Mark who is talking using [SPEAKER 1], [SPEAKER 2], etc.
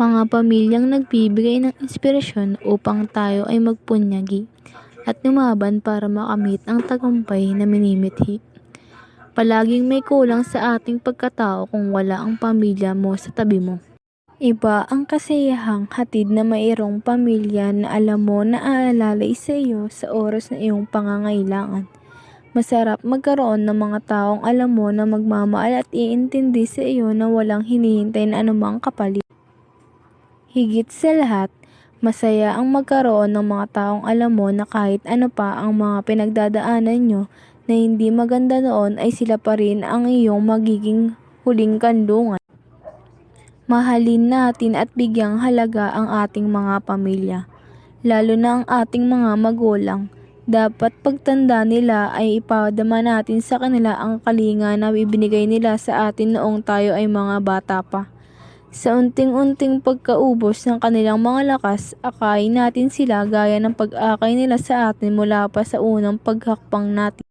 [SPEAKER 1] Mga pamilyang nagbibigay ng inspirasyon upang tayo ay magpunyagi at lumaban para makamit ang tagumpay na minimithi. Palaging may kulang sa ating pagkatao kung wala ang pamilya mo sa tabi mo. Iba ang kasiyahang hatid na mayroong pamilya na alam mo na aalalay sa iyo sa oras na iyong pangangailangan. Masarap magkaroon ng mga taong alam mo na magmamahal at iintindi sa iyo na walang hinihintay na anumang kapalit. Higit sa lahat, masaya ang magkaroon ng mga taong alam mo na kahit ano pa ang mga pinagdadaanan nyo na hindi maganda noon ay sila pa rin ang iyong magiging huling kandungan. Mahalin natin at bigyang halaga ang ating mga pamilya, lalo na ang ating mga magulang. Dapat pagtanda nila ay ipadama natin sa kanila ang kalinga na ibinigay nila sa atin noong tayo ay mga bata pa. Sa unting-unting pagkaubos ng kanilang mga lakas, akayin natin sila gaya ng pag-akay nila sa atin mula pa sa unang paghakbang natin.